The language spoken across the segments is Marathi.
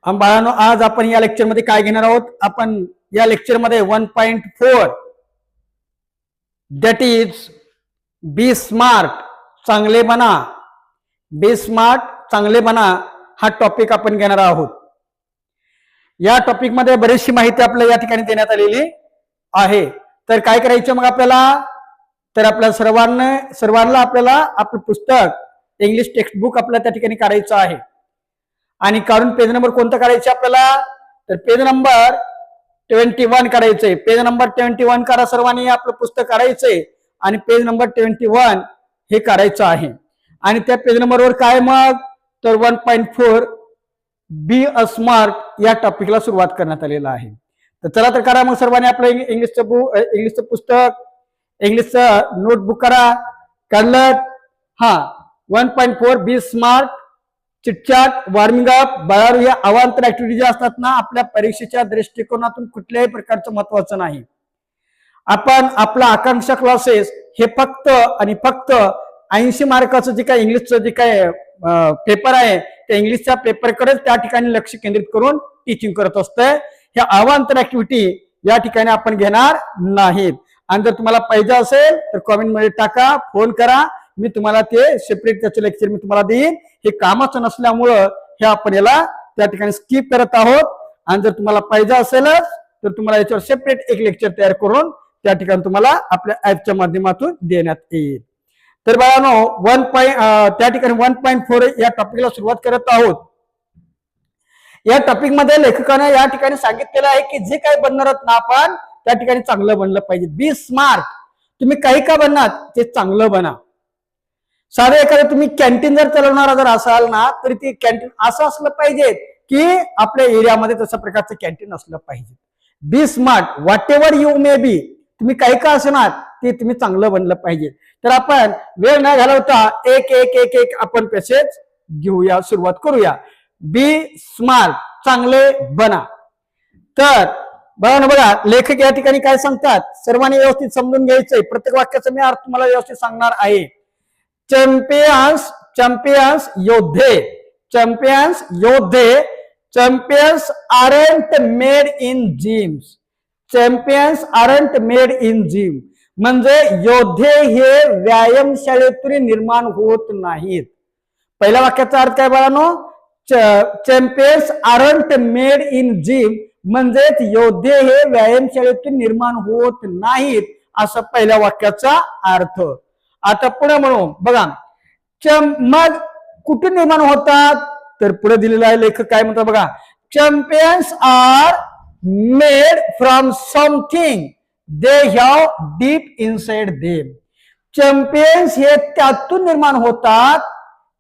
बाळांनो, आज आपण या लेक्चरमध्ये काय घेणार आहोत? आपण या लेक्चरमध्ये 1.4 दॅट इज बी स्मार्ट चांगले बना, बी स्मार्ट चांगले बना हा टॉपिक आपण घेणार आहोत. या टॉपिक मध्ये बरीचशी माहिती आपल्याला या ठिकाणी देण्यात आलेली आहे. तर काय करायचं मग आपल्याला? तर आपल्या सर्वांना आपल्याला आपलं पुस्तक इंग्लिश टेक्स्ट बुक आपल्याला त्या ठिकाणी काढायचं आहे. आणि काढून पेज नंबर कोणता काढायचा आपल्याला? तर पेज नंबर 21 काढायचंय. पेज नंबर 21 काढा सर्वांनी. आपलं पुस्तक काढायचंय आणि पेज नंबर 21 हे काढायचं आहे. आणि त्या पेज नंबरवर काय मग? तर 1.4 बी अ स्मार्ट या टॉपिकला सुरुवात करण्यात आलेला आहे. तर चला तर करा मग सर्वांनी आपलं इंग्लिशचं पुस्तक, इंग्लिशचं नोटबुक करा. काढलं? हा, 1.4 बी स्मार्ट, चिटचॅट, वॉर्मिंग अप. बाळांनो, या अवांतर ऍक्टिव्हिटी ज्या असतात ना, आपल्या परीक्षेच्या दृष्टिकोनातून कुठल्याही प्रकारचं महत्वाचं नाही. आपण आपला आकांक्षा क्लासेस हे फक्त आणि फक्त 80 मार्काचं जे काही इंग्लिशचं जे काही पेपर आहे त्या इंग्लिशच्या पेपरकडेच त्या ठिकाणी लक्ष केंद्रित करून टीचिंग करत असतंय. ह्या अवांतर ऍक्टिव्हिटी या ठिकाणी आपण घेणार नाहीत. आणि जर तुम्हाला पाहिजे असेल तर कॉमेंटमध्ये टाका, फोन करा, मी तुम्हाला ते सेपरेट त्याचं लेक्चर मी तुम्हाला देईन. हे कामाचं नसल्यामुळं हे आपण याला त्या ठिकाणी स्किप करत आहोत. आणि जर तुम्हाला पाहिजे असेलच तर तुम्हाला याच्यावर सेपरेट एक लेक्चर तयार करून त्या ठिकाणी तुम्हाला आपल्या ऍपच्या माध्यमातून देण्यात येईल. तर बाळांनो, त्या ठिकाणी 1.4 या टॉपिकला सुरुवात करत आहोत. या टॉपिक मध्ये लेखकाने या ठिकाणी सांगितलेलं आहे की जे काही बनणार आहोत ना आपण त्या ठिकाणी चांगलं बनलं पाहिजे. Be smart. तुम्ही काही का बनणार ते चांगलं बना. साधं एखादं तुम्ही कॅन्टीन जर चालवणारा जर असाल ना तरी ते कॅन्टीन असं असलं पाहिजे की आपल्या एरियामध्ये तशा प्रकारचं कॅन्टीन असलं पाहिजे. Be smart whatever you may be. तुम्ही काही का असणार ते तुम्ही चांगलं बनलं पाहिजे. तर आपण वेळ न घालवता एक एक एक एक आपण पॅसेज घेऊया, सुरुवात करूया. बी स्मार्ट चांगले बना. तर बघा लेखक या ठिकाणी काय सांगतात सर्वांनी व्यवस्थित समजून घ्यायचंय. प्रत्येक वाक्याचा मी अर्थ तुम्हाला व्यवस्थित सांगणार आहे. चॅम्पियन्स योद्धे, चॅम्पियन्स योद्धे, champions aren't made in gyms. Champions aren't made in gym म्हणजे योद्धे हे व्यायामशाळेतून निर्माण होत नाहीत. पहिल्या वाक्याचा अर्थ काय बाळांनो? Champions aren't made in gym म्हणजेच योद्धे हे व्यायामशाळेतून निर्माण होत नाहीत असं पहिल्या वाक्याचा अर्थ. आता पुढे म्हणू बघा, मग कुठून निर्माण होतात? तर पुढे दिलेला आहे लेखक काय म्हणतात बघा. Champions are made from something they have deep inside them. Champions हे त्यातून निर्माण होतात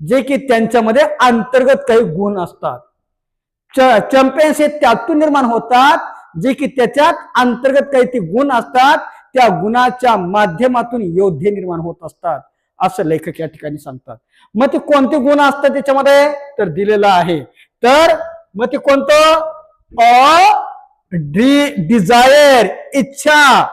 जे की त्यांच्यामध्ये अंतर्गत काही गुण असतात. चॅम्पियन्स हे त्यातून निर्माण होतात जे की त्याच्यात अंतर्गत काही ते गुण असतात. त्या गुणाच्या माध्यमातून योद्धे निर्माण होत असतात असं लेखक या ठिकाणी सांगतात. मग ते कोणते गुण असतात त्याच्यामध्ये? तर दिलेलं आहे. तर मग ते कोणतं? डिझायर, इच्छा.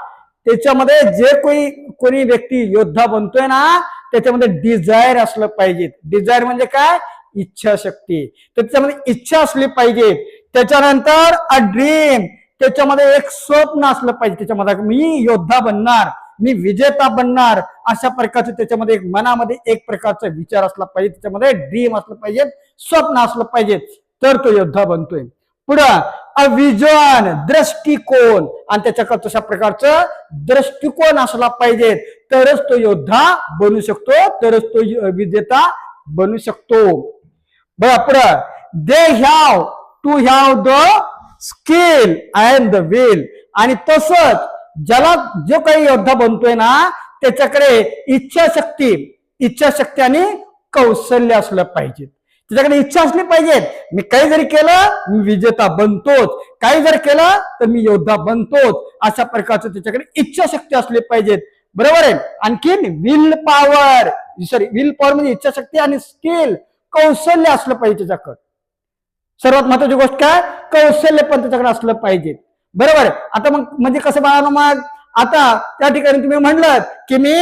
त्याच्यामध्ये जे कोणी व्यक्ती योद्धा बनतोय ना त्याच्यामध्ये डिझायर असलं पाहिजे. डिझायर म्हणजे काय? इच्छाशक्ती. तर त्याच्यामध्ये इच्छा असली पाहिजे. त्याच्यानंतर अ ड्रीम, त्याच्यामध्ये एक स्वप्न असलं पाहिजे. त्याच्यामध्ये मी योद्धा बनणार, मी विजेता बनणार अशा प्रकारचं त्याच्यामध्ये एक मनामध्ये एक प्रकारचा विचार असला पाहिजे. त्याच्यामध्ये ड्रीम असलं पाहिजे, स्वप्न असलं पाहिजे, तर तो योद्धा बनतोय. पुढं अ विजन, दृष्टिकोन. आणि त्याच्याकडे तशा प्रकारचं दृष्टिकोन असला पाहिजे तरच तो योद्धा बनू शकतो, तरच तो विजेता बनू शकतो. बघा पुढं, they have to have the skill and the will. आणि तसंच ज्याला जो काही योद्धा बनतोय ना त्याच्याकडे इच्छाशक्ती आणि कौशल्य असलं पाहिजे. त्याच्याकडे इच्छा असली पाहिजे. मी काही जरी केलं मी विजेता बनतोच, काही जर केलं तर मी योद्धा बनतोच अशा प्रकारचं त्याच्याकडे इच्छाशक्ती असली पाहिजे. बरोबर आहे. आणखीन विल पॉवर म्हणजे इच्छाशक्ती आणि स्किल कौशल्य असलं पाहिजे त्याच्याकडे. सर्वात महत्वाची गोष्ट काय? कौशल्य पण त्याच्याकडे असलं पाहिजे. बरोबर आहे. आता मग म्हणजे कसं बाळांनो, मग आता त्या ठिकाणी तुम्ही म्हणलं की मी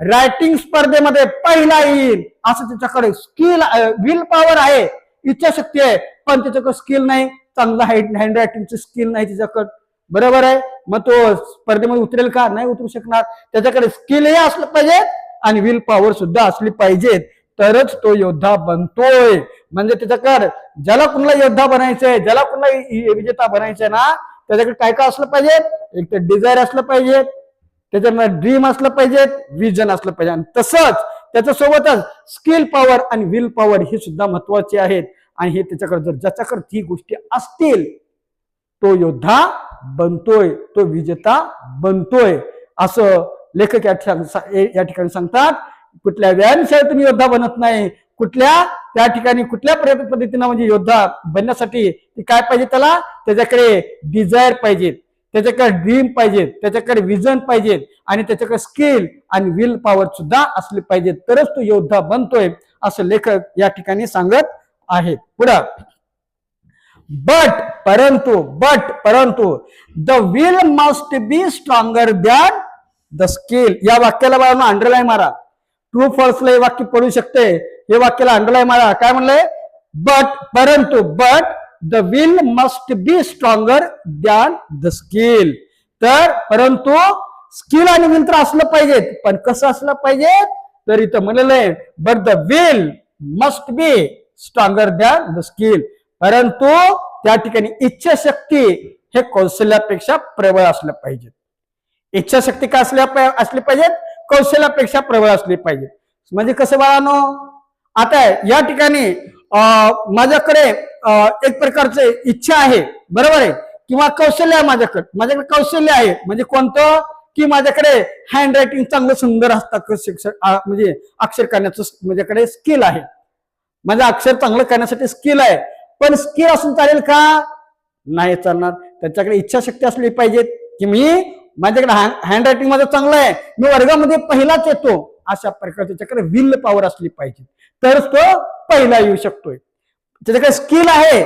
रायटिंग स्पर्धेमध्ये पहिला येईल असं त्याच्याकडे स्किल, विल पॉवर आहे, इच्छाशक्ती आहे, पण त्याच्याकडे स्किल नाही, चांगलं हँड रायटिंगचं स्किल नाही त्याच्याकडे, बरोबर आहे, मग तो स्पर्धेमध्ये उतरेल का? नाही उतरू शकणार. त्याच्याकडे स्किलही असलं पाहिजे आणि विल पॉवर सुद्धा असली पाहिजे, तरच तो योद्धा बनतोय. म्हणजे त्याच्याकडे ज्याला कुणाला योद्धा बनायचंय, ज्याला कुणाला विजेता बनायचंय ना, त्याच्याकडे काय काय असलं पाहिजे? एक तर डिझायर असलं पाहिजे, त्याच्यामध्ये ड्रीम असलं पाहिजे, विजन असलं पाहिजे, आणि तसंच त्याच्यासोबतच स्किल पॉवर आणि विल पॉवर ही सुद्धा महत्वाची आहेत. आणि हे त्याच्याकडे जर ज्याच्याकडे ती गोष्टी असतील, तो योद्धा बनतोय, तो विजेता बनतोय, असं लेखक या ठिकाणी सांगतात. कुठल्या व्यायामशाळेत तुम्ही योद्धा बनत नाही, त्या ठिकाणी कुठल्या पद्धतीनं म्हणजे योद्धा बनण्यासाठी काय पाहिजे? त्याच्याकडे डिझायर पाहिजे, त्याच्याकडे ड्रीम पाहिजे, त्याच्याकडे विजन पाहिजे, आणि त्याच्याकडे स्किल आणि विल पॉवर सुद्धा असली पाहिजे, तरच तो योद्धा बनतोय, असं लेखक या ठिकाणी सांगत आहेत. पुढं परंतु the will must be stronger than the skill. या वाक्याला बाळांनो अंडरलाईन मारा. ट्रू फॉल्सला हे वाक्य पडू शकते, हे वाक्याला अंडरलाईन मारा. काय म्हणलंय? परंतु the will must be stronger than the skill. तर परंतु स्किल आणि विल तर असलं पाहिजे, पण कसं असलं पाहिजे? तर इथं म्हणलेलं आहे but the will must be stronger than the skill. परंतु त्या ठिकाणी इच्छाशक्ती हे कौशल्यापेक्षा प्रबळ असलं पाहिजे. इच्छाशक्ती का असली पाहिजे? कौशल्यापेक्षा प्रबळ असली पाहिजे. म्हणजे कसं बाळांनो, आता या ठिकाणी माझ्याकडे एक प्रकारचे इच्छा आहे, बरोबर आहे, किंवा कौशल्य आहे, माझ्याकडे कौशल्य आहे. म्हणजे कोणतं? की माझ्याकडे हँड रायटिंग चांगलं सुंदर म्हणजे अक्षर करण्याचं माझ्याकडे स्किल आहे, माझं अक्षर चांगलं करण्यासाठी स्किल आहे. पण स्किल असून चालेल का? नाही चालणार. त्याच्याकडे इच्छाशक्ती असली पाहिजे की माझ्याकडे हँड रायटिंग माझं चांगलं आहे, मी वर्गामध्ये पहिलाच येतो, अशा प्रकारे त्याच्याकडे विल पॉवर असली पाहिजे, तरच तो पहिला येऊ शकतोय. त्याच्याकडे स्किल आहे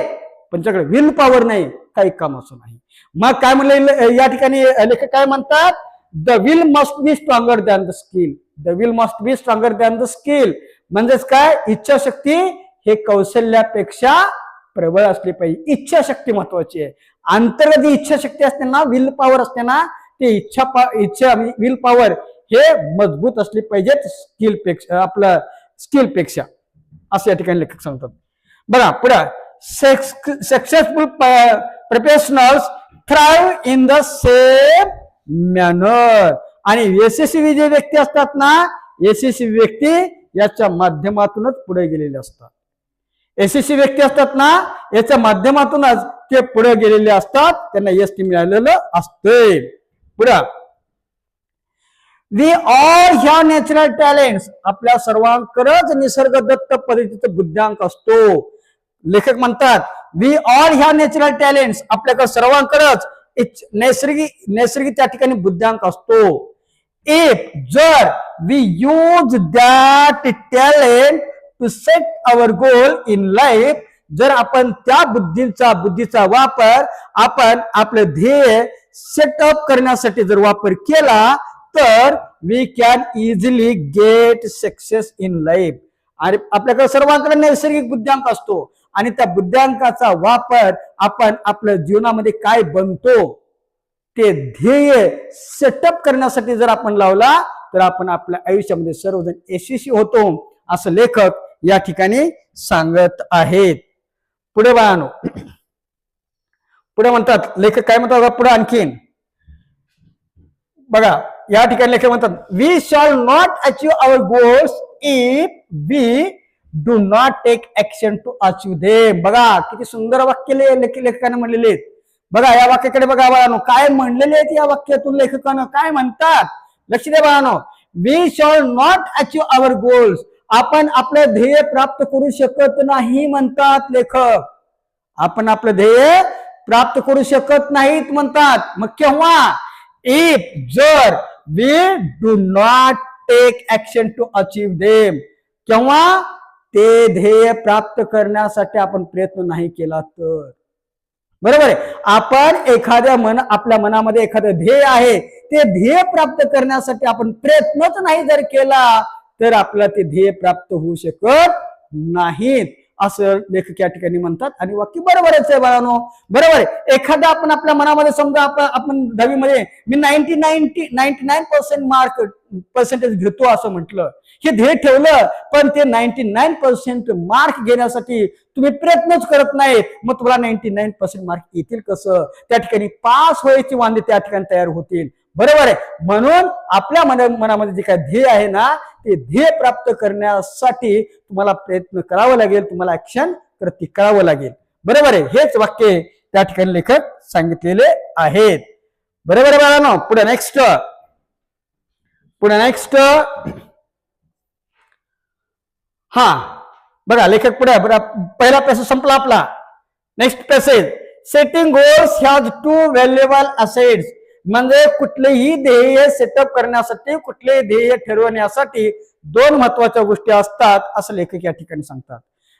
पण त्याच्याकडे विल पॉवर नाही, काही काम असं नाही. मग काय म्हणलं या ठिकाणी लेखक काय म्हणतात? The will must be stronger than the skill. The will must be stronger than the skill म्हणजेच काय? इच्छाशक्ती हे कौशल्यापेक्षा प्रबळ असली पाहिजे. इच्छाशक्ती महत्वाची आहे. अंतर्गत इच्छाशक्ती असते ना, विल पॉवर असते ना, ते इच्छा विल पॉवर हे मजबूत असली पाहिजे स्किलपेक्षा, असं या ठिकाणी लेखक सांगतात. बघा पुढे, successful professionals thrive in the same manner. आणि यशस्वी जे व्यक्ती असतात ना, यशस्वी व्यक्ती याच्या माध्यमातूनच पुढे गेलेले असतात. यशस्वी व्यक्ती असतात ना, याच्या माध्यमातूनच ते पुढे गेलेले असतात, त्यांना यश मिळालेलं असते. पुढे, we all have natural talents. आपल्या सर्वांकडेच निसर्गदत्त पद्धतीचा बुद्ध्यांक असतो. लेखक म्हणतात we all have natural talents. आपल्याकडे सर्वांकडेच नैसर्गिक त्या ठिकाणी बुद्ध्यांक असतो. इफ जर we use that talent to set our goal in life, जर आपण त्या बुद्धीचा वापर आपण आपलं ध्येय सेटअप करण्यासाठी जर वापर केला, तर we can easily get success in life. आणि आपल्याकडे सर्वांकडे नैसर्गिक बुद्ध्यांक असतो, आणि त्या बुद्ध्यांकाचा वापर आपण आपल्या जीवनामध्ये काय बनतो ते ध्येय सेटअप करण्यासाठी जर आपण लावला, तर आपण आपल्या आयुष्यामध्ये सर्वजण यशस्वी होतो, असं लेखक या ठिकाणी सांगत आहेत. पुढे बाळांनो, पुढे म्हणतात लेखक काय म्हणतात पुढे आणखीन बघा. या ठिकाणी लेखक म्हणतात we shall not achieve our goals if we do not take action to achieve them. बघा किती सुंदर वाक्य लेखकाने म्हणलेले आहेत. बघा या वाक्याकडे बघा बाळांनो, काय म्हणलेले आहेत या वाक्यातून लेखकानं, काय म्हणतात लक्ष द्या बाळांनो. We shall not achieve our goals. आपण आपलं ध्येय प्राप्त करू शकत नाही म्हणतात लेखक. आपण आपलं ध्येय प्राप्त करू शकत नाहीत म्हणतात. मग केव्हा? इफ जर we do not take action to achieve them. केव्हा? ते ध्येय प्राप्त करण्यासाठी आपण प्रयत्न नाही केला तर. बरोबर आहे. आपण आपल्या मनामध्ये एखादं ध्येय आहे, ते ध्येय प्राप्त करण्यासाठी आपण प्रयत्नच नाही जर केला, तर आपल्याला ते ध्येय प्राप्त होऊ शकत नाहीत. असं लेखक या ठिकाणी म्हणतात. आणि वाक्य बरोबरच आहे बाळांनो, बरोबर आहे. एखादा आपण आपल्या मनामध्ये समजा आपण 10वी मध्ये मी 99% मार्क पर्सेंटेज घेतो असं म्हटलं, हे ध्येय ठेवलं, पण ते 99% मार्क घेण्यासाठी तुम्ही प्रयत्नच करत नाहीत, मग तुम्हाला 99% मार्क येतील कसं? त्या ठिकाणी पास व्हायची वांदे त्या ठिकाणी तयार होतील, बरोबर आहे. म्हणून आपल्या मनामध्ये जे काय ध्येय आहे ना, ते ध्येय प्राप्त करण्यासाठी तुम्हाला प्रयत्न करावा लागेल, तुम्हाला ऍक्शन कृती करावं लागेल, बरोबर आहे. हेच वाक्य त्या ठिकाणी लेखक सांगितलेले आहेत, बरोबर आहे बाळांनो. पुढे नेक्स्ट हा बघा, लेखक पुढे पहिला पॅसेज संपला आपला. Next passage, setting goals has 2 valuable assets. म्हणजे कुठलेही ध्येय सेटअप करण्यासाठी, कुठलेही ध्येय ठरवण्यासाठी 2 महत्वाच्या गोष्टी असतात असं लेखक या ठिकाणी सांगतात.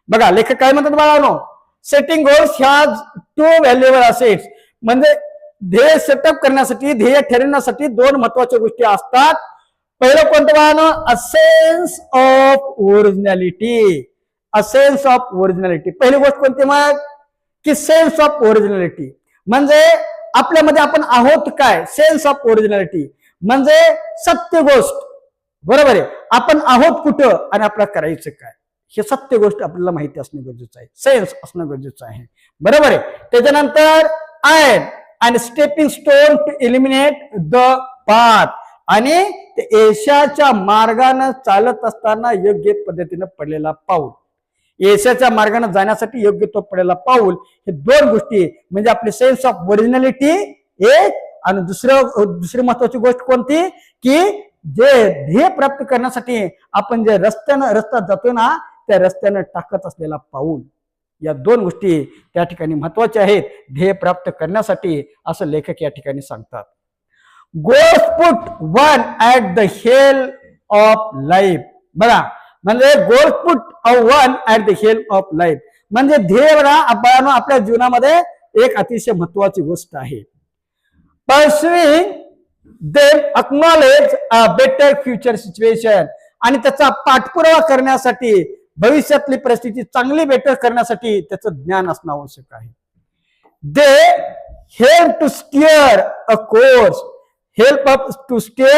बघा लेखक काय म्हणतात बाळांनो, setting goals has 2 valuable assets. म्हणजे ध्येय सेटअप करण्यासाठी, ध्येय ठरवण्यासाठी 2 महत्वाच्या गोष्टी असतात. पहिलं कोणतं बाळांनो, a sense of originality. A sense of originality, पहिली गोष्ट कोणती मग, की सेन्स ऑफ ओरिजिनॅलिटी. म्हणजे आपल्यामध्ये आपण आहोत काय, सेन्स ऑफ ओरिजिनॅलिटी म्हणजे सत्य गोष्ट, बरोबर आहे. आपण आहोत कुठं आणि आपल्याला करायचं काय, हे सत्य गोष्ट आपल्याला माहिती असणं गरजेचं आहे, सेन्स असणं गरजेचं आहे, बरोबर आहे. त्याच्यानंतर and stepping stone to eliminate the path. आणि ते यशाच्या मार्गाने चालत असताना योग्य पद्धतीने पडलेला पाऊल. यशाच्या मार्गाने जाण्यासाठी योग्य तो पडलेला पाऊल, हे 2 गोष्टी म्हणजे आपली सेन्स ऑफ ओरिजिनॅलिटी एक, आणि दुसरी महत्वाची गोष्ट कोणती, की जे ध्येय प्राप्त करण्यासाठी आपण जे रस्त्यात जातो ना, त्या रस्त्यानं टाकत असलेला पाऊल. या 2 गोष्टी त्या ठिकाणी महत्वाच्या आहेत ध्येय प्राप्त करण्यासाठी असं लेखक या ठिकाणी सांगतात. Goals put one at the helm of life. बघा, म्हणजे goals put one at the helm of life म्हणजे ध्येय आपल्या जीवनामध्ये एक अतिशय महत्वाची गोष्ट आहे. Pursuing them acknowledge a better future situation. आणि त्याचा पाठपुरावा करण्यासाठी, भविष्यातली परिस्थिती चांगली बेटर करण्यासाठी त्याचं ज्ञान असणं आवश्यक आहे. They help to steer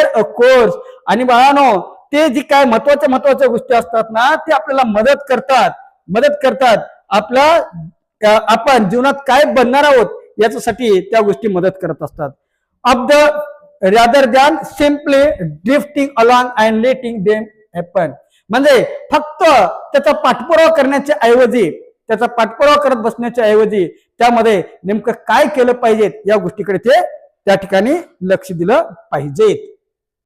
a course, आणि बाळांनो, ते जी काय महत्वाच्या गोष्टी असतात ना, ते आपल्याला मदत करतात आपण जीवनात काय बनणार आहोत याच्यासाठी त्या गोष्टी मदत करत असतात. Of the rather than simply drifting along and letting them happen. म्हणजे फक्त त्याचा पाठपुरावा करण्याच्या ऐवजी, त्याचा पाठपुरावा करत बसण्याच्या ऐवजी त्यामध्ये नेमकं काय केलं पाहिजे या गोष्टीकडे ते त्या ठिकाणी लक्ष दिलं पाहिजे.